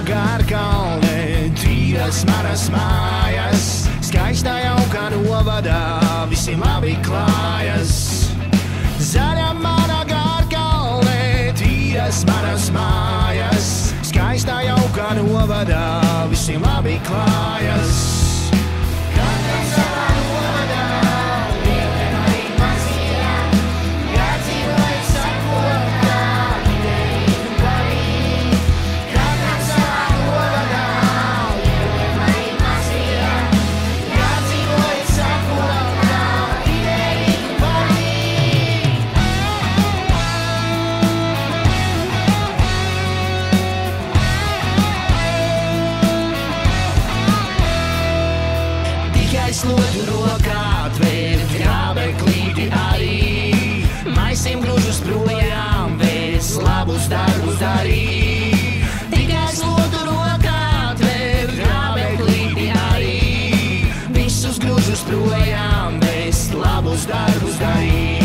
Gārkalne, tīras manas mājas, skaistā jauka novadā, visiem labi klājas. Zaļa mana Gārkalne, tīras manas mājas, skaistā jauka novadā, visiem labi klājas. Katram savā novadā, lieliem arī maziem, jādzīvoja sakotā, ideja un barība. Katram savā novadā, lieliem arī maziem, jādzīvoja sakotā, ideja un barība. Tikai slotu rokā atvērt, grābeklīti arī, maisiem grūžus projām vēst, labus darbus darīt. Tikai slotu rokā atvērt, grābeklīti arī, visus grūžus projām vēst, labus darbus darīt.